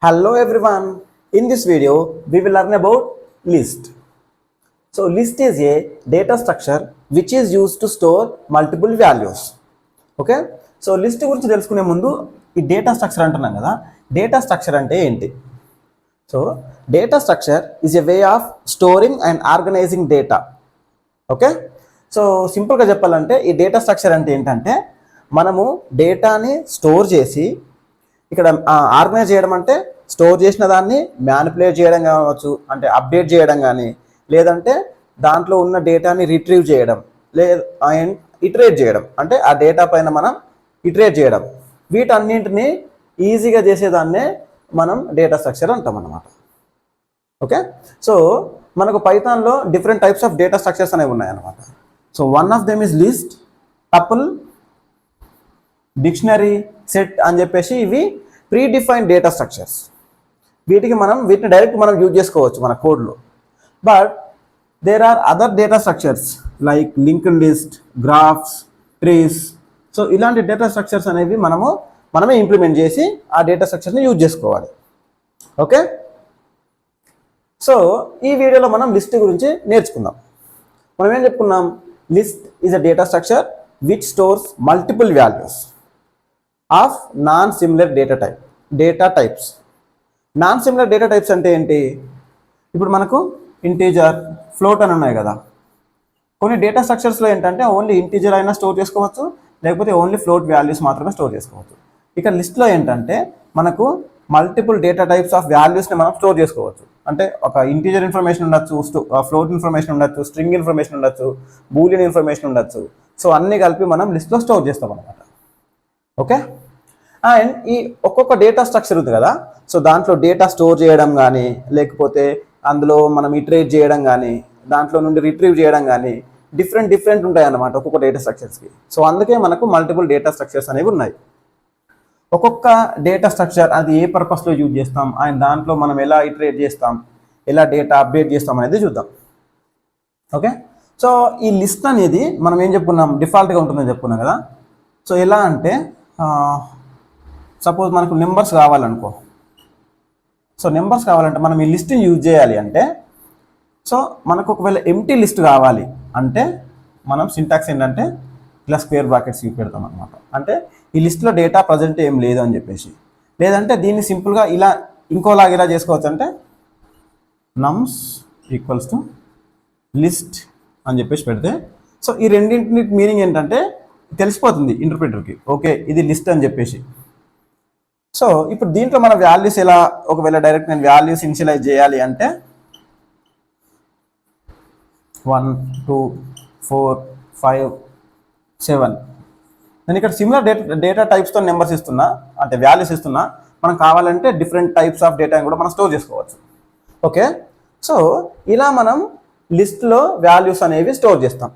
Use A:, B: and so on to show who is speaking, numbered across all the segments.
A: Hello everyone. In this video, we will learn about list. So list is a data structure which is used to store multiple values. Okay? So list గురించి తెలుసుకునే ముందు ఈ data structure అంటున్నాం కదా, data structure అంటే ఏంటి? So data structure is a way of storing and organising data. Okay, so సింపుల్గా చెప్పాలంటే ఈ డేటా స్ట్రక్చర్ అంటే ఏంటంటే మనము డేటాని స్టోర్ చేసి ఇక్కడ ఆర్గనైజ్ చేయడం అంటే స్టోర్ చేసిన దాన్ని మ్యానిపులేట్ చేయడం కావచ్చు, అంటే అప్డేట్ చేయడం కానీ, లేదంటే దాంట్లో ఉన్న డేటాని రిట్రీవ్ చేయడం, అండ్ ఇటరేట్ చేయడం అంటే ఆ డేటా పైన మనం ఇటరేట్ చేయడం, వీటన్నింటినీ ఈజీగా చేసేదాన్నే మనం డేటా స్ట్రక్చర్ అంటాం అన్నమాట. ఓకే, సో మనకు పైథాన్లో different types of data structures అనేవి ఉన్నాయన్నమాట. So one of them is list, tuple, dictionary, set అని చెప్పేసి ఇవి ప్రీ డిఫైన్డ్ డేటా స్ట్రక్చర్స్. వీటిని డైరెక్ట్ మనం యూజ్ చేసుకోవచ్చు మన కోడ్లో. But there are other data structures like linked list, graphs, trees. So ఇలాంటి డేటా స్ట్రక్చర్స్ అనేవి మనమే ఇంప్లిమెంట్ చేసి ఆ డేటా స్ట్రక్చర్ని యూజ్ చేసుకోవాలి. ఓకే, సో ఈ వీడియోలో మనం లిస్ట్ గురించి నేర్చుకుందాం. మనం ఏం చెప్పుకున్నాం? List is a data structure which stores multiple values of non similar data types. Non similar data types అంటే ఏంటి? ఇప్పుడు మనకు ఇంటీజర్, ఫ్లోట్ అని ఉన్నాయి కదా. కొన్ని డేటా స్ట్రక్చర్స్లో ఏంటంటే ఓన్లీ ఇంటీజర్ అయినా స్టోర్ చేసుకోవచ్చు, లేకపోతే ఓన్లీ ఫ్లోట్ వాల్యూస్ మాత్రమే స్టోర్ చేసుకోవచ్చు. ఇక లిస్ట్లో ఏంటంటే మనకు మల్టిపుల్ డేటా టైప్స్ ఆఫ్ వాల్యూస్ని మనం స్టోర్ చేసుకోవచ్చు. అంటే ఒక ఇంటీజర్ ఇన్ఫర్మేషన్ ఉండొచ్చు, ఫ్లోట్ ఇన్ఫర్మేషన్ ఉండొచ్చు, స్ట్రింగ్ ఇన్ఫర్మేషన్ ఉండొచ్చు, బూలియన్ ఇన్ఫర్మేషన్ ఉండొచ్చు. సో అన్నీ కలిపి మనం లిస్ట్లో స్టోర్ చేస్తాం అన్నమాట. ఓకే, అండ్ ఈ ఒక్కొక్క డేటా స్ట్రక్చర్ ఉంది కదా, సో దాంట్లో డేటా స్టోర్ చేయడం కానీ, లేకపోతే అందులో మనం ఇటరేట్ చేయడం కానీ, దాంట్లో నుండి రిట్రీవ్ చేయడం కానీ డిఫరెంట్ ఉంటాయి అన్నమాట ఒక్కొక్క డేటా స్ట్రక్చర్స్కి. సో అందుకే మనకు మల్టిపుల్ డేటా స్ట్రక్చర్స్ అనేవి ఉన్నాయి. ఒక్కొక్క డేటా స్ట్రక్చర్ అది ఏ పర్పస్లో యూజ్ చేస్తాం, అండ్ దాంట్లో మనం ఎలా ఇటరేట్ చేస్తాం, ఎలా డేటా అప్డేట్ చేస్తాం అనేది చూద్దాం. ఓకే, సో ఈ లిస్ట్ అనేది మనం ఏం చెప్పుకున్నాం, డిఫాల్ట్గా ఉంటుందని చెప్పుకున్నాం కదా. సో ఎలా అంటే సపోజ్ మనకు నెంబర్స్ కావాలనుకో. సో నెంబర్స్ కావాలంటే మనం ఈ లిస్ట్ని యూజ్ చేయాలి అంటే, సో మనకు ఒకవేళ ఎంటీ లిస్ట్ కావాలి అంటే మనం సింటాక్స్ ఏంటంటే ఇలా స్క్వేర్ బ్రాకెట్స్ పెడతాం అనమాట. అంటే ఈ లిస్ట్లో డేటా ప్రజెంట్ ఏం లేదు అని చెప్పేసి. లేదంటే దీన్ని సింపుల్గా ఇంకోలాగా ఇలా చేసుకోవచ్చు. అంటే నమ్స్ ఈక్వల్స్ టు లిస్ట్ అని చెప్పేసి పెడితే, సో ఈ రెండింటి మీనింగ్ ఏంటంటే తెలిసిపోతుంది ఇంటర్ప్రిటర్కి. ఓకే, ఇది లిస్ట్ అని చెప్పేసి. సో ఇప్పుడు దీంట్లో మన వాల్యూస్ ఎలా, ఒకవేళ డైరెక్ట్ నేను వాల్యూస్ ఇనిషియలైజ్ చేయాలి అంటే 1 2 4 5 7 నేను ఇక్కడ సిమిలర్ డేటా టైప్స్తో నెంబర్స్ ఇస్తున్నా, అంటే వాల్యూస్ ఇస్తున్నా. మనం కావాలంటే డిఫరెంట్ టైప్స్ ఆఫ్ డేటాని కూడా మనం స్టోర్ చేసుకోవచ్చు. ఓకే, సో ఇలా మనం లిస్ట్లో వాల్యూస్ అనేవి స్టోర్ చేస్తాం.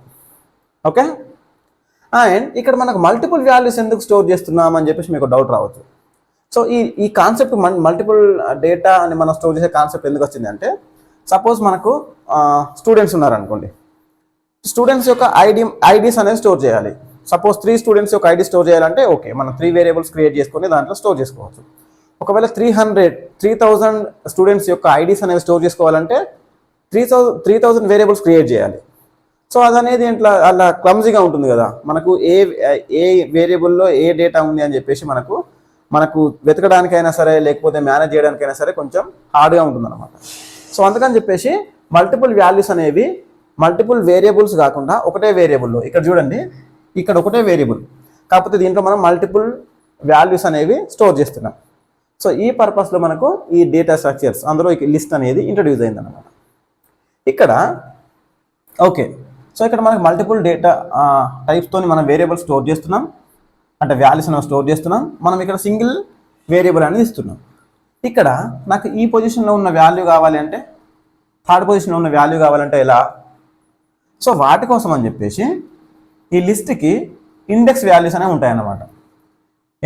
A: ఓకే, అండ్ ఇక్కడ మనకు మల్టిపుల్ వాల్యూస్ ఎందుకు స్టోర్ చేస్తున్నాం అని చెప్పేసి మీకు డౌట్ రావచ్చు. సో ఈ కాన్సెప్ట్ మల్టిపుల్ డేటా అని మనం స్టోర్ చేసే కాన్సెప్ట్ ఎందుకు వచ్చింది అంటే, సపోజ్ మనకు స్టూడెంట్స్ ఉన్నారనుకోండి. స్టూడెంట్స్ యొక్క ఐడీస్ అనేది స్టోర్ చేయాలి. సపోజ్ 3 స్టూడెంట్స్ యొక్క ఐడి స్టోర్ చేయాలంటే ఓకే, మనం 3 వేరియబుల్స్ క్రియేట్ చేసుకొని దాంట్లో స్టోర్ చేసుకోవచ్చు. ఒకవేళ 3000 స్టూడెంట్స్ యొక్క ఐడీస్ అనేవి స్టోర్ చేసుకోవాలంటే 3000 వేరియబుల్స్ క్రియేట్ చేయాలి. సో అదనేది అలా క్లమ్జీగా ఉంటుంది కదా. మనకు ఏ వేరియబుల్లో ఏ డేటా ఉంది అని చెప్పేసి మనకు వెతకడానికైనా సరే, లేకపోతే మేనేజ్ చేయడానికైనా సరే కొంచెం హార్డ్గా ఉంటుందన్నమాట. సో అందుకని చెప్పేసి మల్టిపుల్ వాల్యూస్ అనేవి మల్టిపుల్ వేరియబుల్స్ కాకుండా ఒకటే వేరియబుల్లో, ఇక్కడ చూడండి, ఇక్కడ ఒకటే వేరియబుల్, కాకపోతే దీంట్లో మనం మల్టిపుల్ వాల్యూస్ అనేవి స్టోర్ చేస్తున్నాం. సో ఈ పర్పస్లో మనకు ఈ డేటా స్ట్రక్చర్స్, అందులో ఈ లిస్ట్ అనేది ఇంట్రడ్యూస్ అయిందన్నమాట ఇక్కడ. ఓకే, సో ఇక్కడ మనకు మల్టిపుల్ డేటా టైప్స్తో మనం వేరియబుల్ స్టోర్ చేస్తున్నాం, అంటే వాల్యూస్ అనేవి స్టోర్ చేస్తున్నాం. మనం ఇక్కడ సింగిల్ వేరియబుల్ అనేది ఇస్తున్నాం. ఇక్కడ నాకు ఈ పొజిషన్లో ఉన్న వాల్యూ కావాలి అంటే, థర్డ్ పొజిషన్లో ఉన్న వాల్యూ కావాలంటే ఎలా? సో వాటి కోసం అని చెప్పేసి ఈ లిస్ట్కి ఇండెక్స్ వాల్యూస్ అనేవి ఉంటాయన్నమాట.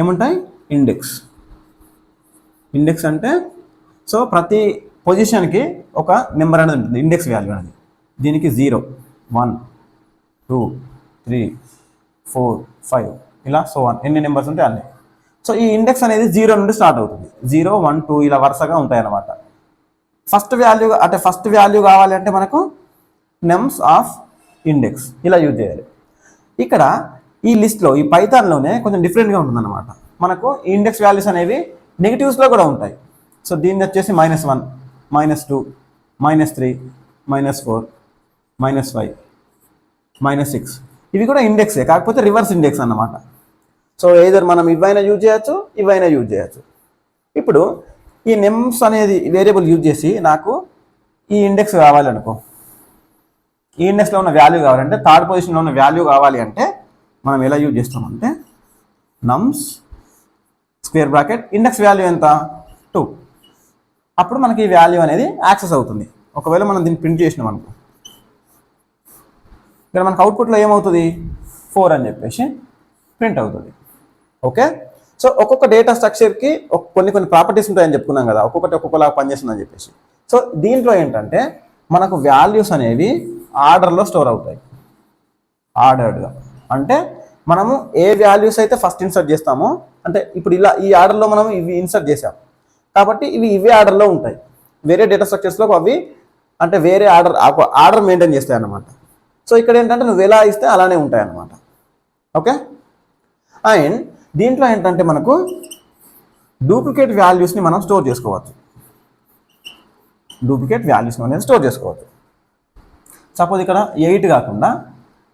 A: ఏముంటాయి? ఇండెక్స్ అంటే సో ప్రతి పొజిషన్కి ఒక నెంబర్ అనేది ఉంటుంది, ఇండెక్స్ వాల్యూ అనేది. దీనికి 0 1 2 3 4 5 ఇలా సో ఎన్ని నెంబర్స్ ఉంటే అన్నీ. సో ఈ ఇండెక్స్ అనేది 0 నుండి స్టార్ట్ అవుతుంది. 0 1 2 ఇలా వరుసగా ఉంటాయి అన్నమాట. ఫస్ట్ వాల్యూ కావాలి అంటే మనకు నెమ్స్ ఆఫ్ ఇండెక్స్ ఇలా యూజ్ చేయాలి. ఇక్కడ ఈ లిస్ట్లో ఈ పైథాన్లోనే కొంచెం డిఫరెంట్గా ఉంటుందన్నమాట. మనకు ఈ ఇండెక్స్ వాల్యూస్ అనేవి నెగిటివ్స్లో కూడా ఉంటాయి. సో దీన్ని వచ్చేసి -1 -2 -3 -4 -5 -6 ఇవి కూడా ఇండెక్సే, కాకపోతే రివర్స్ ఇండెక్స్ అన్నమాట. సో ఏదర్ మనం ఇవైనా యూజ్ చేయొచ్చు, ఇవైనా యూజ్ చేయొచ్చు. ఇప్పుడు ఈ నెమ్స్ అనేది వేరియబుల్ యూజ్ చేసి నాకు ఈ ఇండెక్స్ కావాలనుకో, ఈ ఇండెక్స్లో ఉన్న వాల్యూ కావాలంటే, థర్డ్ పొజిషన్లో ఉన్న వాల్యూ కావాలి అంటే మనం ఎలా యూజ్ చేస్తామంటే నమ్స్ స్క్వేర్ బ్రాకెట్ ఇండెక్స్ వాల్యూ ఎంత 2. అప్పుడు మనకి ఈ వాల్యూ అనేది యాక్సెస్ అవుతుంది. ఒకవేళ మనం దీన్ని ప్రింట్ చేసినాం అనుకో, ఇక్కడ మనకు అవుట్పుట్లో ఏమవుతుంది 4 అని చెప్పేసి ప్రింట్ అవుతుంది. ఓకే, సో ఒక్కొక్క డేటా స్ట్రక్చర్కి కొన్ని ప్రాపర్టీస్ ఉంటాయని చెప్పుకున్నాం కదా, ఒక్కొక్కలాగా పనిచేస్తుందని చెప్పేసి. సో దీంట్లో ఏంటంటే మనకు వాల్యూస్ అనేవి ఆర్డర్లో స్టోర్ అవుతాయి. ఆర్డర్డ్గా అంటే మనము ఏ వాల్యూస్ అయితే ఫస్ట్ ఇన్సర్ట్ చేస్తామో, అంటే ఇప్పుడు ఇలా ఈ ఆర్డర్లో మనం ఇవి ఇన్సర్ట్ చేసాం కాబట్టి ఇవే ఆర్డర్లో ఉంటాయి. వేరే డేటా స్ట్రక్చర్స్లో అవి అంటే వేరే ఆర్డర్ మెయింటైన్ చేస్తాయి అన్నమాట. సో ఇక్కడ ఏంటంటే నువ్వు ఎలా ఇస్తే అలానే ఉంటాయి అన్నమాట. ఓకే, అండ్ దీంట్లో ఏంటంటే మనకు డూప్లికేట్ వాల్యూస్ని మనం స్టోర్ చేసుకోవచ్చు. డూప్లికేట్ వాల్యూస్ని అనేది స్టోర్ చేసుకోవచ్చు. సపోజ్ ఇక్కడ 8 కాకుండా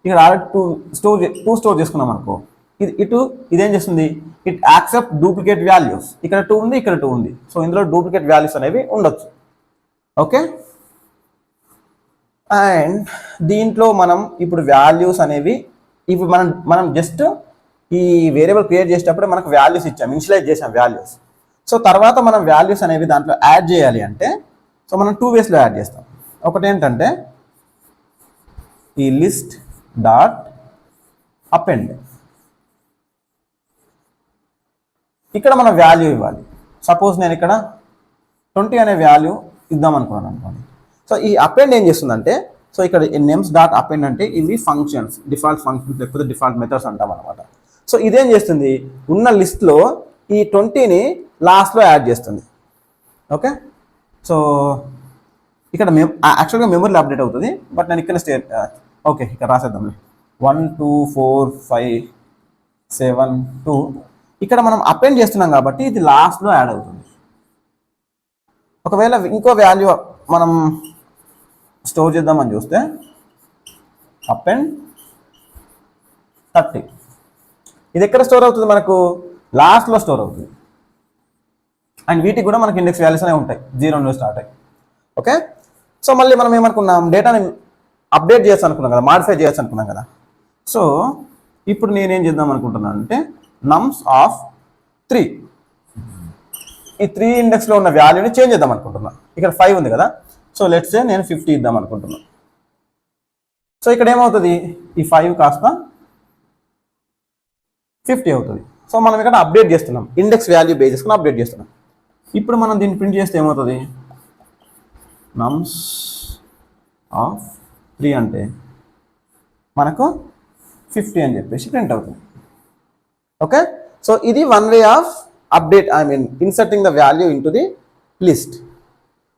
A: ఇక్కడ ఆల్రెడీ 2 స్టోర్ చేసుకున్నాం అనుకో, ఇదేం చేస్తుంది, ఇట్ యాక్సెప్ట్ డూప్లికేట్ వాల్యూస్. ఇక్కడ 2 ఉంది, ఇక్కడ 2 ఉంది. సో ఇందులో డూప్లికేట్ వాల్యూస్ అనేవి ఉండొచ్చు. ఓకే, అండ్ దీంట్లో మనం ఇప్పుడు వాల్యూస్ అనేవి ఇప్పుడు మనం జస్ట్ ఈ వేరియబుల్ క్రియేట్ చేసేటప్పుడు మనకు వాల్యూస్ ఇచ్చాం, ఇనిషియలైజ్ చేసాం వాల్యూస్. సో తర్వాత మనం వాల్యూస్ అనేవి దాంట్లో యాడ్ చేయాలి అంటే సో మనం 2 వేస్లో యాడ్ చేస్తాం. ఒకటి ఏంటంటే ఈ లిస్ట్ డాట్ అపెండ్, ఇక్కడ మనం వాల్యూ ఇవ్వాలి. సపోజ్ నేను ఇక్కడ 20 అనే వాల్యూ ఇద్దాం అనుకున్నాను అనుకోండి. సో ఈ అపెండ్ ఏం చేస్తుందంటే, సో ఇక్కడ నేమ్స్ డాట్ అపెండ్ అంటే ఇవి ఫంక్షన్స్, డిఫాల్ట్ ఫంక్షన్స్ లేకపోతే డిఫాల్ట్ మెథడ్స్ అంటాం అనమాట. సో ఇదేం చేస్తుంది, ఉన్న లిస్ట్లో ఈ 20ని లాస్ట్లో యాడ్ చేస్తుంది. ఓకే, సో ఇక్కడ యాక్చువల్గా మెమరీలో అప్డేట్ అవుతుంది, బట్ నేను ఇక్కడ ఓకే ఇక్కడ రాసేద్దాంలే. 1 2 4 5 7 2 ఇక్కడ మనం అపెండ్ చేస్తున్నాం కాబట్టి ఇది లాస్ట్లో యాడ్ అవుతుంది. ఒకవేళ ఇంకో వాల్యూ మనం స్టోర్ చేద్దామని చూస్తే అపెండ్ 30, ఇది ఎక్కడ స్టోర్ అవుతుంది, మనకు లాస్ట్లో స్టోర్ అవుతుంది. అండ్ వీటికి కూడా మనకి ఇండెక్స్ వాల్యూస్ అనేవి ఉంటాయి, 0 నుండి స్టార్ట్ అయ్యి. ఓకే, సో మళ్ళీ మనం ఏమనుకున్నాం, డేటాని అప్డేట్ చేయొచ్చు అనుకున్నాం కదా, మాడిఫై చేయొచ్చు అనుకున్నాం కదా. సో ఇప్పుడు నేనేం చేద్దాం అనుకుంటున్నాను అంటే నమ్స్ ఆఫ్ 3, ఈ 3 ఇండెక్స్లో ఉన్న వాల్యూని చేంజ్ చేద్దాం అనుకుంటున్నాను. ఇక్కడ 5 ఉంది కదా, సో లెట్స్ సే నేను 50 ఇద్దాం అనుకుంటున్నాను. సో ఇక్కడ ఏమవుతుంది, ఈ 5 కాస్త 50 అవుతుంది. సో మనం ఇక్కడ అప్డేట్ చేస్తున్నాం, ఇండెక్స్ వాల్యూ బేస్ చేసుకుని అప్డేట్ చేస్తున్నాం. ఇప్పుడు మనం దీన్ని ప్రింట్ చేస్తే ఏమవుతుంది, నమ్స్ ఆఫ్ 3 అంటే మనకు 50 అని చెప్పేసి ప్రింట్ అవుతుంది. ఓకే, సో ఇది one way of update, inserting the value in to the list.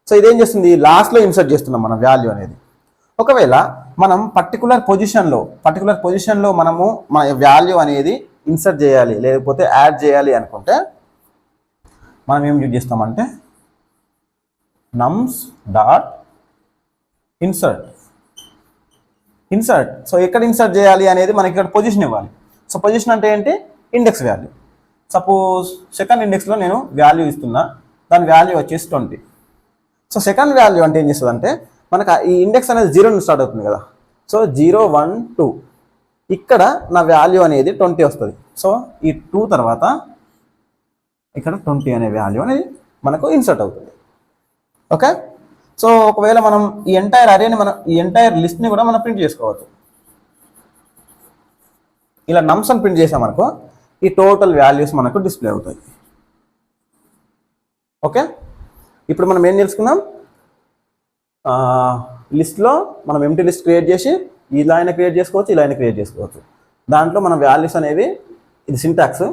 A: So ఇదేం చేస్తుంది, లాస్ట్లో ఇన్సర్ట్ చేస్తున్నాం మన వాల్యూ అనేది. ఒకవేళ మనం పర్టికులర్ పొజిషన్లో మనము మన వాల్యూ అనేది ఇన్సర్ట్ చేయాలి లేకపోతే యాడ్ చేయాలి అనుకుంటే మనం ఏం యూజ్ చేస్తామంటే నమ్స్ డాట్ ఇన్సర్ట్. సో ఎక్కడ ఇన్సర్ట్ చేయాలి అనేది మనకి ఇక్కడ పొజిషన్ ఇవ్వాలి. సో పొజిషన్ అంటే ఏంటి, ఇండెక్స్ వాల్యూ. సపోజ్ సెకండ్ ఇండెక్స్లో నేను వాల్యూ ఇస్తున్నా, దాని వాల్యూ వచ్చేసి 20. సో సెకండ్ వాల్యూ అంటే ఏం చేస్తుంది అంటే మనకు ఈ ఇండెక్స్ అనేది 0 నుంచి స్టార్ట్ అవుతుంది కదా. సో 0 1 2 ఇక్కడ నా వాల్యూ అనేది 20 వస్తుంది. సో ఈ 2 తర్వాత ఇక్కడ 20 అనే వాల్యూ అనేది మనకు ఇన్సర్ట్ అవుతుంది. ఓకే, సో ఒకవేళ మనం ఈ ఎంటైర్ అరేని ఈ ఎంటైర్ లిస్ట్ని కూడా మనం ప్రింట్ చేసుకోవచ్చు. ఇలా నమ్స్ అని ప్రింట్ చేసామనుకో ఈ టోటల్ వాల్యూస్ మనకు డిస్ప్లే అవుతాయి. ఓకే, ఇప్పుడు మనం ఏం తెలుసుకున్నాం, లిస్ట్లో మనం ఎంటీ లిస్ట్ క్రియేట్ చేసి ఇలా అయినా క్రియేట్ చేసుకోవచ్చు, ఇలా అయినా క్రియేట్ చేసుకోవచ్చు. దాంట్లో మన వాల్యూస్ అనేవి ఇది సింటాక్స్.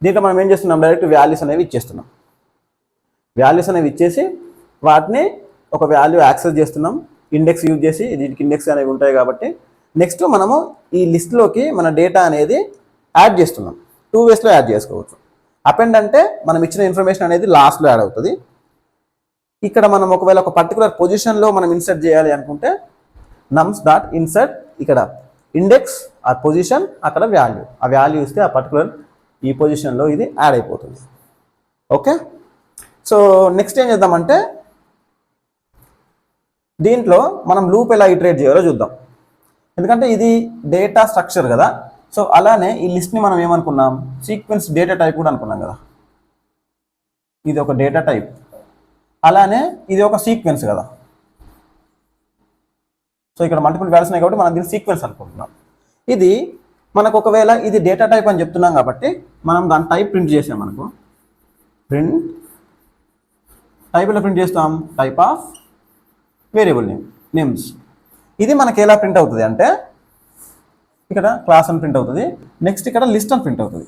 A: దీంట్లో మనం ఏం చేస్తున్నాం, డైరెక్ట్ వాల్యూస్ అనేవి ఇచ్చేస్తున్నాం. వాల్యూస్ అనేవి ఇచ్చేసి వాటిని ఒక వాల్యూ యాక్సెస్ చేస్తున్నాం ఇండెక్స్ యూజ్ చేసి. దీనికి ఇండెక్స్ అనేవి ఉంటాయి కాబట్టి నెక్స్ట్ మనము ఈ లిస్ట్లోకి మన డేటా అనేది యాడ్ చేస్తున్నాం. 2 వేస్లో యాడ్ చేసుకోవచ్చు. అపెండ్ అంటే మనం ఇచ్చిన ఇన్ఫర్మేషన్ అనేది లాస్ట్లో యాడ్ అవుతుంది. ఇక్కడ మనం ఒకవేళ ఒక పర్టికులర్ పొజిషన్లో మనం ఇన్సర్ట్ చేయాలి అనుకుంటే నమ్స్ డాట్ ఇన్సర్ట్, ఇక్కడ ఇండెక్స్ ఆ పొజిషన్, అక్కడ వాల్యూ, ఆ వాల్యూ ఇస్తే ఆ పర్టికులర్ ఈ పొజిషన్లో ఇది యాడ్ అయిపోతుంది. ఓకే, సో నెక్స్ట్ ఏం చేద్దామంటే దీంట్లో మనం లూప్ ఎలా ఇటరేట్ చేయాలో చూద్దాం. ఎందుకంటే ఇది డేటా స్ట్రక్చర్ కదా. సో అలానే ఈ లిస్ట్ని మనం ఏమనుకున్నాం, సీక్వెన్స్ డేటా టైప్ కూడా అనుకున్నాం కదా. ఇది ఒక డేటా టైప్, అలానే ఇది ఒక సీక్వెన్స్ కదా. సో ఇక్కడ మల్టిపుల్ వాల్యూస్ ఉన్నాయి కాబట్టి మనం దీన్ని సీక్వెన్స్ అనుకుంటున్నాం. ఇది మనకు ఒకవేళ ఇది డేటా టైప్ అని చెప్తున్నాం కాబట్టి మనం దాని టైప్ ప్రింట్ చేసాం. మనకు ప్రింట్ టైప్ ఎలా ప్రింట్ చేస్తాం, టైప్ ఆఫ్ వేరియబుల్ నేమ్స్. ఇది మనకి ఎలా ప్రింట్ అవుతుంది అంటే ఇక్కడ క్లాస్ అని ప్రింట్ అవుతుంది, నెక్స్ట్ ఇక్కడ లిస్ట్ అని ప్రింట్ అవుతుంది.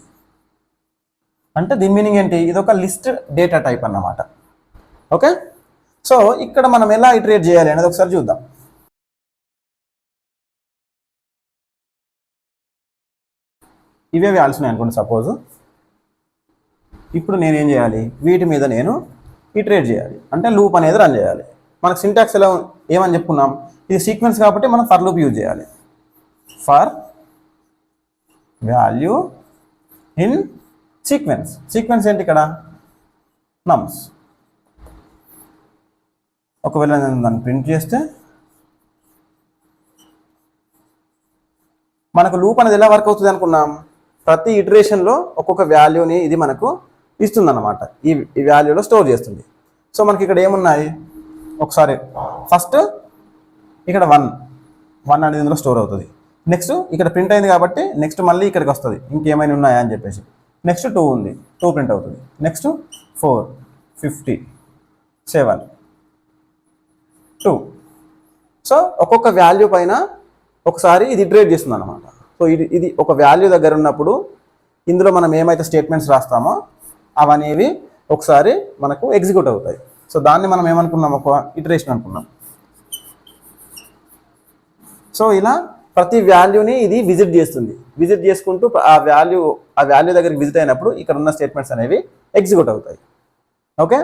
A: అంటే దీని మీనింగ్ ఏంటి, ఇది ఒక లిస్ట్ డేటా టైప్ అన్నమాట. ఓకే, సో ఇక్కడ మనం ఎలా ఇటరేట్ చేయాలి అనేది ఒకసారి చూద్దాం. ఇవే వాల్యూస్ ఉన్నాయి అనుకోండి సపోజ్. ఇప్పుడు నేనేం చేయాలి, వీటి మీద నేను ఇటరేట్ చేయాలి, అంటే లూప్ అనేది రన్ చేయాలి. మనకు సింటాక్స్ ఎలా ఏమని చెప్పుకున్నాం, ఇది సీక్వెన్స్ కాబట్టి మనం ఫర్ లూప్ యూజ్ చేయాలి. For value in sequence. Sequence ఏంటి ఇక్కడ, నమ్స్. ఒకవేళ నేను దాన్ని ప్రింట్ చేస్తే మనకు లూప్ అనేది ఎలా వర్క్ అవుతుంది అనుకున్నాం, ప్రతి ఇటరేషన్లో ఒక్కొక్క వాల్యూని ఇది మనకు ఇస్తుంది అన్నమాట. ఈ వాల్యూలో స్టోర్ చేస్తుంది. సో మనకి ఇక్కడ ఏమున్నాయి, ఒకసారి ఫస్ట్ ఇక్కడ 1 అనేది ఇందులో స్టోర్ అవుతుంది. నెక్స్ట్ ఇక్కడ ప్రింట్ అయింది కాబట్టి నెక్స్ట్ మళ్ళీ ఇక్కడికి వస్తుంది, ఇంకేమైనా ఉన్నాయా అని చెప్పేసి. నెక్స్ట్ 2 ఉంది, 2 ప్రింట్ అవుతుంది. నెక్స్ట్ 4, 50, 7, 2. సో ఒక్కొక్క వాల్యూ పైన ఒకసారి ఇది ఇటరేట్ చేస్తుంది అన్నమాట. సో ఇది ఒక వాల్యూ దగ్గర ఉన్నప్పుడు ఇందులో మనం ఏమైతే స్టేట్మెంట్స్ రాస్తామో అవనేవి ఒకసారి మనకు ఎగ్జిక్యూట్ అవుతాయి. సో దాన్ని మనం ఏమనుకున్నాం, ఒక ఇటరేషన్ అనుకున్నాం. సో ఇలా ప్రతి వాల్యూని ఇది విజిట్ చేస్తుంది. విజిట్ చేసుకుంటూ ఆ వాల్యూ దగ్గరికి విజిట్ అయినప్పుడు ఇక్కడ ఉన్న స్టేట్మెంట్స్ అనేవి ఎగ్జిక్యూట్ అవుతాయి. ఓకే,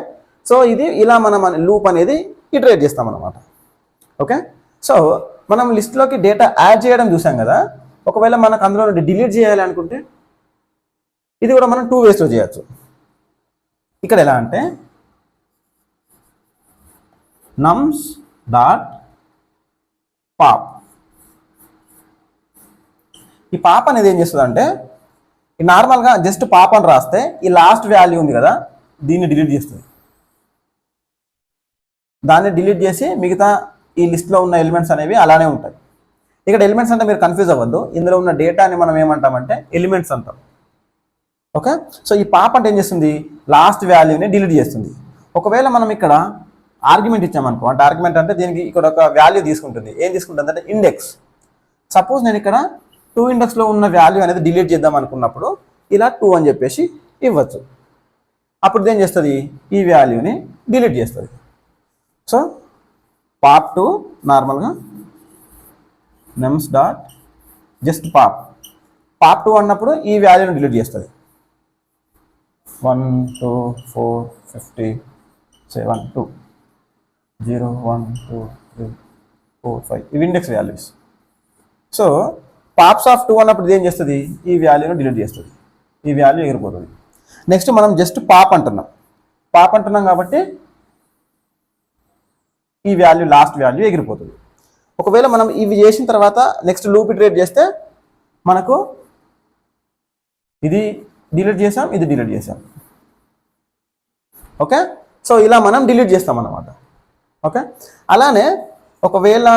A: సో ఇది ఇలా మనం లూప్ అనేది ఇటరేట్ చేస్తాం అన్నమాట. ఓకే, సో మనం లిస్ట్లోకి డేటా యాడ్ చేయడం చూసాం కదా. ఒకవేళ మనకు అందులో నుండి డిలీట్ చేయాలి అనుకుంటే ఇది కూడా మనం 2 వేస్లో చేయొచ్చు. ఇక్కడ ఎలా అంటే నమ్స్ డాట్ పాప్. ఈ పాప్ అనేది ఏం చేస్తుంది అంటే నార్మల్గా జస్ట్ పాప్ అని రాస్తే ఈ లాస్ట్ వాల్యూ ఉంది కదా దీన్ని డిలీట్ చేస్తుంది. దాన్ని డిలీట్ చేసి మిగతా ఈ లిస్ట్లో ఉన్న ఎలిమెంట్స్ అనేవి అలానే ఉంటాయి. ఇక్కడ ఎలిమెంట్స్ అంటే మీరు కన్ఫ్యూజ్ అవ్వద్దు, ఇందులో ఉన్న డేటాని మనం ఏమంటామంటే ఎలిమెంట్స్ అంటాం. ఓకే, సో ఈ పాప్ అంటే ఏం చేస్తుంది, లాస్ట్ వాల్యూని డిలీట్ చేస్తుంది. ఒకవేళ మనం ఇక్కడ ఆర్గ్యుమెంట్ ఇచ్చామనుకో, అంటే ఆర్గ్యుమెంట్ అంటే దీనికి ఇక్కడ ఒక వాల్యూ తీసుకుంటుంది. ఏం తీసుకుంటుంది అంటే ఇండెక్స్. సపోజ్ నేను ఇక్కడ 2 ఇండెక్స్లో ఉన్న వాల్యూ అనేది డిలీట్ చేద్దాం అనుకున్నప్పుడు ఇలా 2 అని చెప్పేసి ఇవ్వచ్చు. అప్పుడు ఇదేం చేస్తుంది, ఈ వాల్యూని డిలీట్ చేస్తుంది. సో పాప్ 2 నార్మల్గా నెమ్స్ డాట్ జస్ట్ పాప్ 2 అన్నప్పుడు ఈ వాల్యూని డిలీట్ చేస్తుంది. 1, 2, 4, 50, 7, 2, 0, 1, 2, 3, 4, 5 ఇవి index values. So pops of 2 అన్నప్పుడు ఇది ఏం చేస్తుంది, ఈ వాల్యూని డిలీట్ చేస్తుంది, ఈ వాల్యూ ఎగిరిపోతుంది. నెక్స్ట్ మనం జస్ట్ పాప్ అంటున్నాం కాబట్టి ఈ వాల్యూ లాస్ట్ వాల్యూ ఎగిరిపోతుంది. ఒకవేళ మనం ఇవి చేసిన తర్వాత నెక్స్ట్ లూప్ ఇటరేట్ చేస్తే మనకు ఇది డిలీట్ చేసాం, ఇది డిలీట్ చేసాం. ఓకే, సో ఇలా మనం డిలీట్ చేస్తాం అన్నమాట. ఓకే, అలానే ఒకవేళ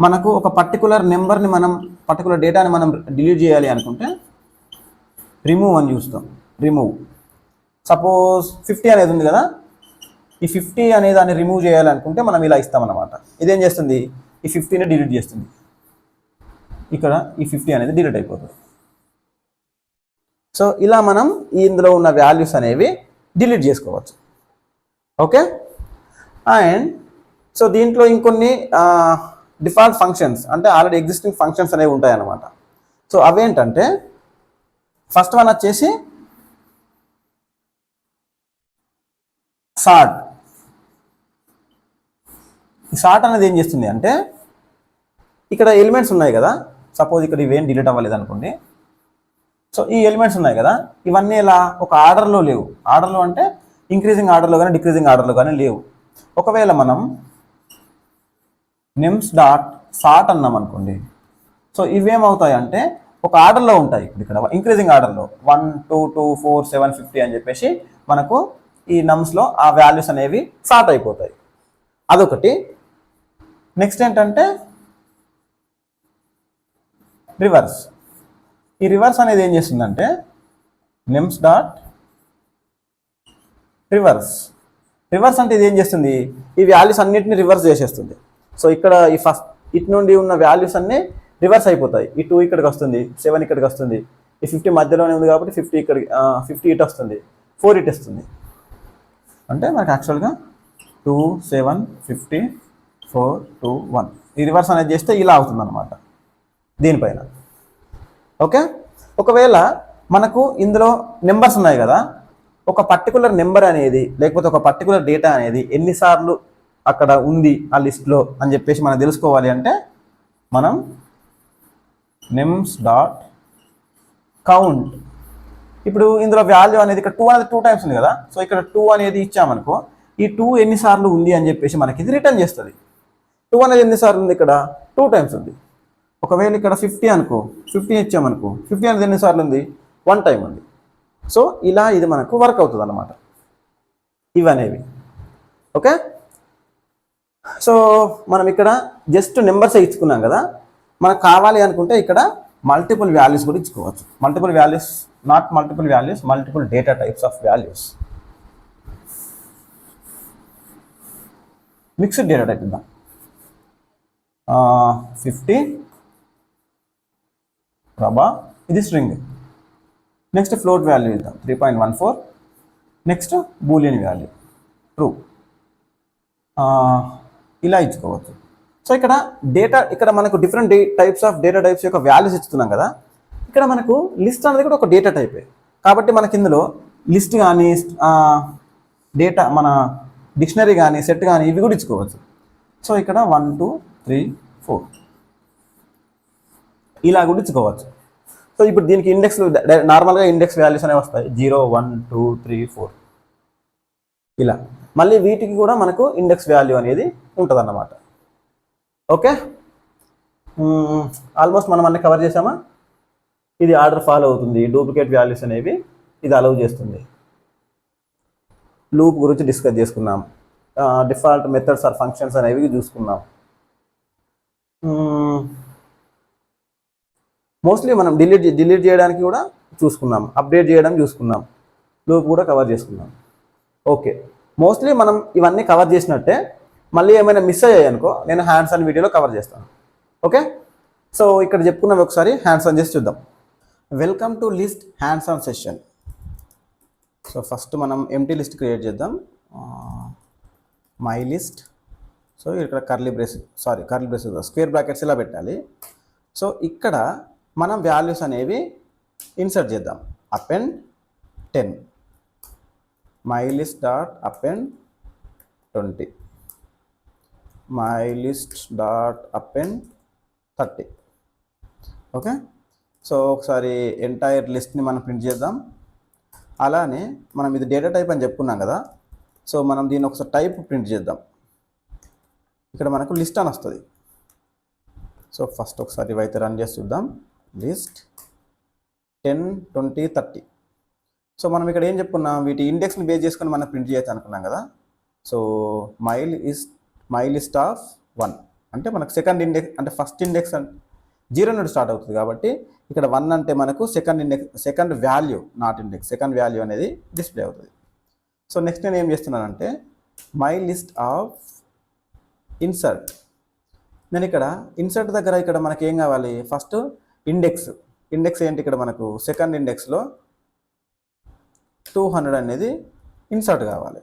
A: మనకు ఒక పర్టికులర్ నెంబర్ని పర్టికులర్ డేటాని మనం డిలీట్ చేయాలి అనుకుంటే రిమూవ్ అని చూస్తాం. రిమూవ్ సపోజ్ 50 అనేది ఉంది కదా, ఈ 50 అనే దాన్ని రిమూవ్ చేయాలనుకుంటే మనం ఇలా ఇస్తామన్నమాట. ఇదేం చేస్తుంది, ఈ 50ని డిలీట్ చేస్తుంది. ఇక్కడ ఈ 50 అనేది డిలీట్ అయిపోతుంది. సో ఇలా మనం ఇందులో ఉన్న వాల్యూస్ అనేవి డిలీట్ చేసుకోవచ్చు. ఓకే, అండ్ సో దీంట్లో ఇంకొన్ని డిఫాల్ట్ ఫంక్షన్స్ అంటే ఆల్రెడీ ఎగ్జిస్టింగ్ ఫంక్షన్స్ అనేవి ఉంటాయన్నమాట. సో అవేంటంటే ఫస్ట్ వన్ వచ్చేసి సార్ట్. ఈ సార్ట్ అనేది ఏం చేస్తుంది అంటే ఇక్కడ ఎలిమెంట్స్ ఉన్నాయి కదా, సపోజ్ ఇక్కడ ఇవేం డిలీట్ అవ్వలేదు అనుకోండి. సో ఈ ఎలిమెంట్స్ ఉన్నాయి కదా, ఇవన్నీ ఇలా ఒక ఆర్డర్లో లేవు. ఆర్డర్లో అంటే ఇంక్రీజింగ్ ఆర్డర్లో కానీ డిక్రీజింగ్ ఆర్డర్లో కానీ లేవు. ఒకవేళ మనం నిమ్స్ డాట్ సార్ట్ అన్నాం అనుకోండి, సో ఇవేమవుతాయి అంటే ఒక ఆర్డర్లో ఉంటాయి. ఇక్కడ ఇంక్రీజింగ్ ఆర్డర్లో 1 2 2 4 7 50 అని చెప్పేసి మనకు ఈ నమ్స్లో ఆ వాల్యూస్ అనేవి సార్ట్ అయిపోతాయి. అదొకటి. నెక్స్ట్ ఏంటంటే రివర్స్. ఈ రివర్స్ అనేది ఏం చేస్తుందంటే నిమ్స్ డాట్ రివర్స్. రివర్స్ అంటే ఇది ఏం చేస్తుంది, ఈ వాల్యూస్ అన్నిటిని రివర్స్ చేసేస్తుంది. సో ఇక్కడ ఈ ఫస్ట్ ఇటు నుండి ఉన్న వాల్యూస్ అన్నీ రివర్స్ అయిపోతాయి. ఈ 2 ఇక్కడికి వస్తుంది, 7 ఇక్కడికి వస్తుంది, ఈ 50 మధ్యలోనే ఉంది కాబట్టి 50 ఇక్కడ 50 ఇటు వస్తుంది, 4 ఇటు వస్తుంది. అంటే మనకు యాక్చువల్గా 2 7 50 4 2 1 ఈ రివర్స్ అనేది చేస్తే ఇలా అవుతుంది అనమాట దీనిపైన. ఓకే, ఒకవేళ మనకు ఇందులో నెంబర్స్ ఉన్నాయి కదా, ఒక పర్టికులర్ నెంబర్ అనేది లేకపోతే ఒక పర్టికులర్ డేటా అనేది ఎన్నిసార్లు అక్కడ ఉంది ఆ లిస్ట్లో అని చెప్పేసి మనం తెలుసుకోవాలి అంటే మనం నిమ్స్ డాట్ కౌంట్. ఇప్పుడు ఇందులో వాల్యూ అనేది ఇక్కడ 2 అనేది 2 టైమ్స్ ఉంది కదా, సో ఇక్కడ 2 అనేది ఇచ్చామనుకో, ఈ 2 ఎన్నిసార్లు ఉంది అని చెప్పేసి మనకి ఇది రిటర్న్ చేస్తుంది. 2 అనేది ఎన్నిసార్లు ఉంది, ఇక్కడ 2 టైమ్స్ ఉంది. ఒకవేళ ఇక్కడ 50 అనుకో, 50 ఇచ్చామనుకో, 50 అనేది ఎన్నిసార్లు ఉంది, 1 టైం ఉంది. సో ఇలా ఇది మనకు వర్క్ అవుతుంది అన్నమాట ఇవనేవి. ఓకే, సో మనం ఇక్కడ జస్ట్ నెంబర్సే ఇచ్చుకున్నాం కదా, మనకు కావాలి అనుకుంటే ఇక్కడ మల్టిపుల్ వాల్యూస్ కూడా ఇచ్చుకోవచ్చు. Multiple values, not multiple values, multiple data types of values. Mixed data type ఇద్దాం. 50 ప్రభా, ఇది స్ట్రింగ్. నెక్స్ట్ ఫ్లోట్ వాల్యూ ఇద్దాం 3.14. Next Boolean value true. ఇలా ఇచ్చుకోవచ్చు. సో ఇక్కడ డేటా, ఇక్కడ మనకు different types of data types యొక్క వాల్యూస్ ఇస్తున్నాం కదా, ఇక్కడ మనకు లిస్ట్ అనేది కూడా ఒక డేటా టైపే కాబట్టి మనకి ఇందులో లిస్ట్ కానీ డేటా మన డిక్షనరీ కానీ సెట్ కానీ ఇవి కూడా ఇచ్చుకోవచ్చు. సో ఇక్కడ 1 2 3 4 ఇలా కూడా ఇచ్చుకోవచ్చు. సో ఇప్పుడు దీనికి ఇండెక్స్ నార్మల్గా ఇండెక్స్ వాల్యూస్ అనేవి వస్తాయి 0 1 2 3 4 ఇలా. మళ్ళీ వీటికి కూడా మనకు ఇండెక్స్ వాల్యూ అనేది ఉంటుంది అన్నమాట. ఓకే, ఆల్మోస్ట్ మనం అన్ని కవర్ చేసామా. ఇది ఆర్డర్ ఫాలో అవుతుంది, డూప్లికేట్ వాల్యూస్ అనేవి ఇది అలౌ చేస్తుంది. లూప్ గురించి డిస్కస్ చేసుకున్నాం, డిఫాల్ట్ మెథడ్స్ ఆర్ ఫంక్షన్స్ అనేవి చూసుకున్నాం. మోస్ట్లీ మనం డిలీట్ చేయడానికి కూడా చూసుకున్నాం, అప్డేట్ చేయడం చూసుకున్నాం, లూప్ కూడా కవర్ చేసుకున్నాం. ఓకే, మోస్ట్లీ మనం ఇవన్నీ కవర్ చేసినట్టే. మళ్ళీ ఏమైనా మిస్ అయ్యాయి అనుకో, నేను హ్యాండ్స్ ఆన్ వీడియోలో కవర్ చేస్తాను. ఓకే, సో ఇక్కడ చెప్పుకున్నవి ఒకసారి హ్యాండ్స్ ఆన్ చేసి చూద్దాం. Welcome to list hands on session. So first మనం ఎంటీ లిస్ట్ క్రియేట్ చేద్దాం. My list. సో ఇక్కడ కర్లీ బ్రేసెస్ స్క్వేర్ బ్రాకెట్స్ ఇలా పెట్టాలి. సో ఇక్కడ మనం వాల్యూస్ అనేవి ఇన్సర్ట్ చేద్దాం. Append 10, my list dot append 20, my list dot append 30. Okay, so ఒకసారి ఎంటైర్ లిస్ట్ని మనం ప్రింట్ చేద్దాం. అలానే మనం ఇది డేటా టైప్ అని చెప్పుకున్నాం కదా, సో మనం దీన్ని ఒకసారి టైప్ ప్రింట్ చేద్దాం. ఇక్కడ మనకు లిస్ట్ అని వస్తుంది. సో ఫస్ట్ ఒకసారి ఇవైతే రన్ చేసి చూద్దాం. లిస్ట్ 10 20 30. సో మనం ఇక్కడ ఏం చెప్పుకున్నాం, వీటి ఇండెక్స్ని బేస్ చేసుకొని మనం ప్రింట్ చేయొచ్చు అనుకున్నాం కదా. సో మై లిస్ట్ ఆఫ్ 1 అంటే మనకు సెకండ్ ఇండెక్స్, అంటే ఫస్ట్ ఇండెక్స్ 0 నుండి స్టార్ట్ అవుతుంది కాబట్టి ఇక్కడ 1 అంటే మనకు second value, not index, second value అనేది డిస్ప్లే అవుతుంది. సో నెక్స్ట్ నేను ఏం చేస్తున్నానంటే మై లిస్ట్ ఆఫ్ ఇన్సర్ట్. నేను ఇక్కడ ఇన్సర్ట్ దగ్గర ఇక్కడ మనకి ఏం కావాలి, ఫస్ట్ ఇండెక్స్ ఏంటి, ఇక్కడ మనకు సెకండ్ ఇండెక్స్లో 200 అనేది ఇన్సర్ట్ కావాలి.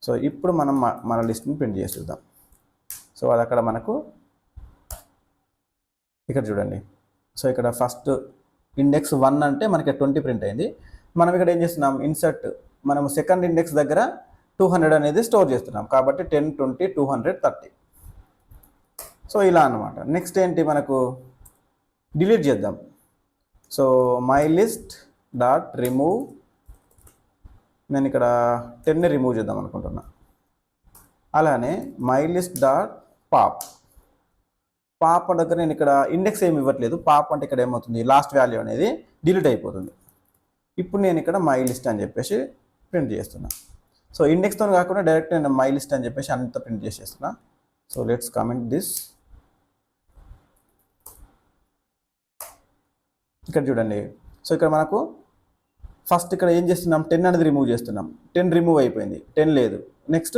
A: సో ఇప్పుడు మనం మన లిస్ట్ని ప్రింట్ చేసి చూద్దాం. సో అది అక్కడ మనకు ఇక్కడ చూడండి. సో ఇక్కడ ఫస్ట్ ఇండెక్స్ 1 అంటే మనకి 20 ప్రింట్ అయింది. మనం ఇక్కడ ఏం చేస్తున్నాం, ఇన్సర్ట్ మనము సెకండ్ ఇండెక్స్ దగ్గర 200 అనేది స్టోర్ చేస్తున్నాం కాబట్టి 10, 20, 200, 30. సో ఇలా అనమాట. నెక్స్ట్ ఏంటి, మనకు డిలీట్ చేద్దాం. So my list dot remove, నేను ఇక్కడ 10ని రిమూవ్ చేద్దాం అనుకుంటున్నా. అలానే my list dot pop, pop దగ్గర నేను ఇక్కడ ఇండెక్స్ ఏమి ఇవ్వట్లేదు. పాప్ అంటే ఇక్కడ ఏమవుతుంది, లాస్ట్ వాల్యూ అనేది డిలీట్ అయిపోతుంది. ఇప్పుడు నేను ఇక్కడ మై లిస్ట్ అని చెప్పేసి ప్రింట్ చేస్తున్నా. సో ఇండెక్స్తో కాకుండా డైరెక్ట్ నేను మై లిస్ట్ అని చెప్పేసి అంతా ప్రింట్ చేసేస్తున్నా. So let's comment this. ఇక్కడ చూడండి. సో ఇక్కడ మనకు ఫస్ట్ ఇక్కడ ఏం చేస్తున్నాం, 10 అనేది రిమూవ్ చేస్తున్నాం. 10 రిమూవ్ అయిపోయింది, 10 లేదు. నెక్స్ట్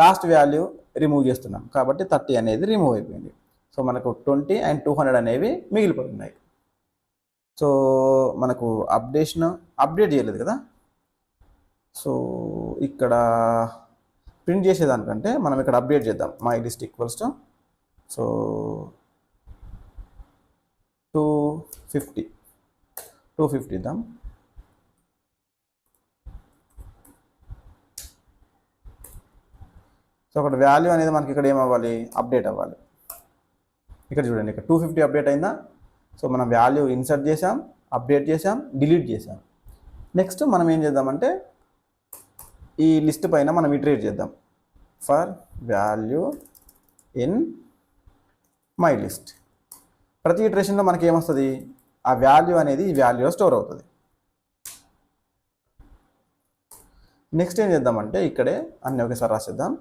A: లాస్ట్ వాల్యూ రిమూవ్ చేస్తున్నాం కాబట్టి 30 అనేది రిమూవ్ అయిపోయింది. సో మనకు 20 and 200 అనేవి మిగిలిపోతున్నాయి. సో మనకు అప్డేట్ చేయలేదు కదా. సో ఇక్కడ ప్రింట్ చేసేదానికంటే మనం ఇక్కడ అప్డేట్ చేద్దాం. My list equals to so 250 ఇద్దాం. సో అక్కడ వాల్యూ అనేది మనకి ఇక్కడ ఏమవ్వాలి, అప్డేట్ అవ్వాలి. ఇక్కడ చూడండి, ఇక్కడ 250 అప్డేట్ అయిందా. సో మనం వాల్యూ ఇన్సర్ట్ చేసాం, అప్డేట్ చేసాం, డిలీట్ చేసాం. నెక్స్ట్ మనం ఏం చేద్దామంటే ఈ లిస్ట్ పైన మనం ఇటరేట్ చేద్దాం. For value in my list, ప్రతి ఇటరేషన్లో మనకి ఏమొస్తుంది, ఆ వాల్యూ అనేది ఈ వాల్యూలో స్టోర్ అవుతుంది. నెక్స్ట్ ఏం చేద్దామంటే ఇక్కడే అన్నీ ఒకేసారి రాసేద్దాం.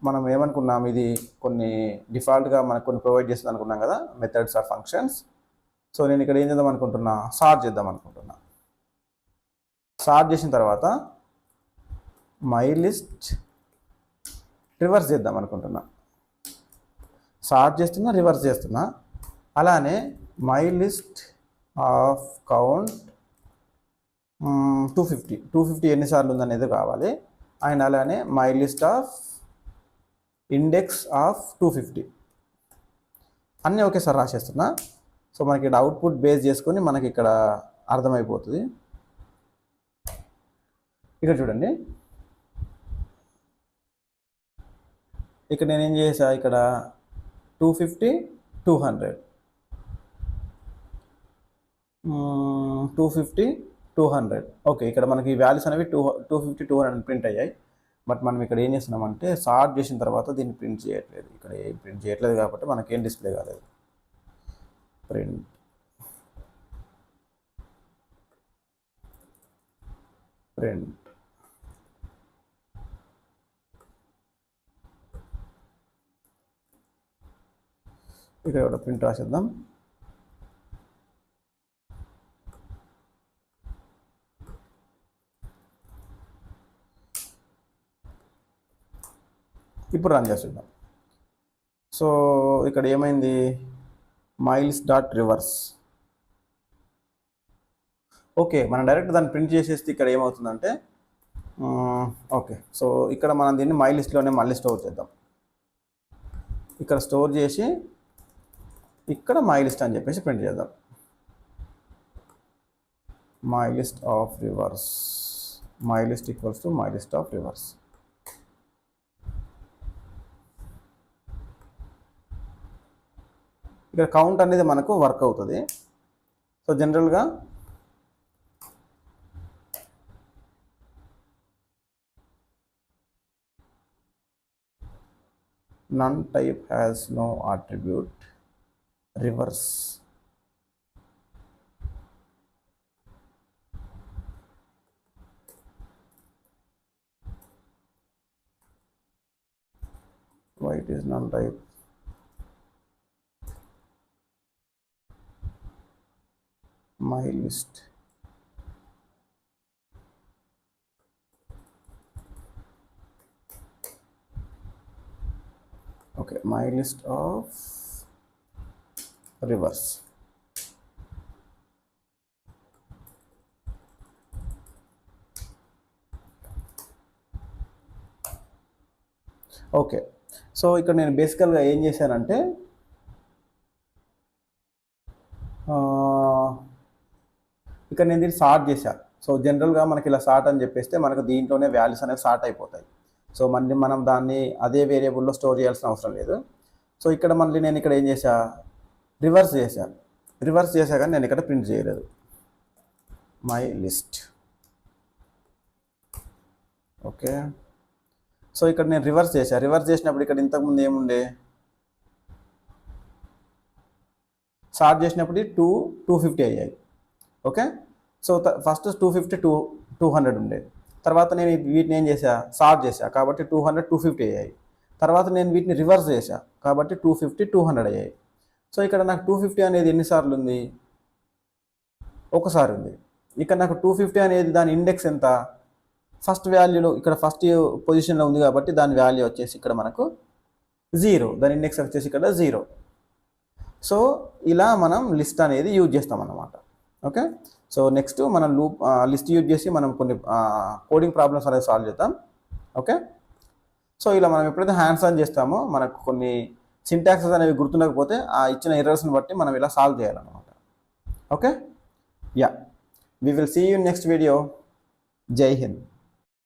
A: మనం ఏమనుకున్నాం, ఇది కొన్ని డిఫాల్ట్గా మనకు కొన్ని ప్రొవైడ్ చేస్తుంది అనుకున్నాం కదా, మెథడ్స్ ఆర్ ఫంక్షన్స్. సో నేను ఇక్కడ ఏం చేద్దాం అనుకుంటున్నా, సార్ట్ చేద్దాం అనుకుంటున్నా. సార్ట్ చేసిన తర్వాత మై లిస్ట్ రివర్స్ చేద్దాం అనుకుంటున్నా. సార్ట్ చేస్తున్నా, రివర్స్ చేస్తున్నా. అలానే మై లిస్ట్ ఆఫ్ కౌంట్ 250 ఎన్నిసార్లు ఉందనేది కావాలి. అండ్ అలానే my list of index of 250 అన్నీ ఒకేసారి రాసేస్తున్నా. సో మనకి ఇక్కడ అవుట్పుట్ బేస్ చేసుకొని మనకి ఇక్కడ అర్థమైపోతుంది. ఇక్కడ చూడండి, ఇక్కడ నేనేం చేసా, ఇక్కడ 250, 200, 250, 200. ఓకే, ఇక్కడ మనకి వాల్యూస్ అనేవి 250, 200 ప్రింట్ అయ్యాయి. బట్ మనం ఇక్కడ ఏం చేస్తున్నామంటే సార్ట్ చేసిన తర్వాత దీన్ని ప్రింట్ చేయట్లేదు. ఇక్కడ ఏం ప్రింట్ చేయట్లేదు కాబట్టి మనకేం డిస్ప్లే కాలేదు. ప్రింట్ ఇక్కడ కూడా ప్రింట్ రాసేద్దాం. ఇప్పుడు రన్ చేసేద్దాం. సో ఇక్కడ ఏమైంది, మైల్స్ డాట్ రివర్స్. ఓకే, మనం డైరెక్ట్ దాన్ని ప్రింట్ చేసేస్తే ఇక్కడ ఏమవుతుందంటే ఓకే, సో ఇక్కడ మనం దీన్ని మై లిస్ట్లోనే మళ్ళీ స్టోర్ చేద్దాం. ఇక్కడ స్టోర్ చేసి ఇక్కడ మై లిస్ట్ అని చెప్పేసి ప్రింట్ చేద్దాం. My list of reverse, my list equals to my list of reverse. ఇక్కడ కౌంట్ అనేది మనకు వర్క్ అవుతుంది. సో జనరల్గా none type has no attribute, reverse. Why it is none type? My list. Okay, my list of reverse. Okay. So ఇక్కడ నేను బేసికల్గా ఏం చేశానంటే ఇక్కడ నేను దీన్ని సార్ట్ చేశాను. సో జనరల్గా మనకి ఇలా సార్ట్ అని చెప్పేస్తే మనకు దీంట్లోనే వాల్యూస్ అనేవి సార్ట్ అయిపోతాయి. సో మళ్ళీ మనం దాన్ని అదే వేరియబుల్లో స్టోర్ చేయాల్సిన అవసరం లేదు. సో ఇక్కడ మళ్ళీ నేను ఇక్కడ ఏం చేశా, రివర్స్ చేశా కానీ నేను ఇక్కడ ప్రింట్ చేయలేదు. My list. ఓకే. సో ఇక్కడ నేను రివర్స్ చేసినప్పుడు ఇక్కడ ఇంతకుముందు ఏముండే, సార్ట్ చేసినప్పుడు 250 అయ్యాయి. ఓకే. సో ఫస్ట్ 250 200 ఉండే. తర్వాత నేను వీటిని ఏం చేశా, సార్ట్ చేశా కాబట్టి 200 250 అయ్యాయి. తర్వాత నేను వీటిని రివర్స్ చేశా కాబట్టి 250 200 అయ్యాయి. సో ఇక్కడ నాకు 250 అనేది ఎన్నిసార్లు ఉంది, ఒకసారి ఉంది. ఇక్కడ నాకు 250 అనేది దాని ఇండెక్స్ ఎంత, ఫస్ట్ వాల్యూలో ఇక్కడ ఫస్ట్ పొజిషన్లో ఉంది కాబట్టి దాని వాల్యూ వచ్చేసి ఇక్కడ మనకు 0, దాని ఇండెక్స్ వచ్చేసి ఇక్కడ 0. సో ఇలా మనం లిస్ట్ అనేది యూజ్ చేస్తాం అన్నమాట. ఓకే. సో నెక్స్ట్ మనం లిస్ట్ యూజ్ చేసి మనం కొన్ని కోడింగ్ ప్రాబ్లమ్స్ అనేది సాల్వ్ చేద్దాం. ఓకే. సో ఇలా మనం ఎప్పుడైతే హ్యాండ్స్ ఆన్ చేస్తామో మనకు కొన్ని సింటాక్సెస్ అనేవి గుర్తుండకపోతే ఆ ఇచ్చిన ఎర్రర్స్ని బట్టి మనం ఇలా సాల్వ్ చేయాలన్నమాట. Okay. Yeah, we will see you next video. జై హింద్.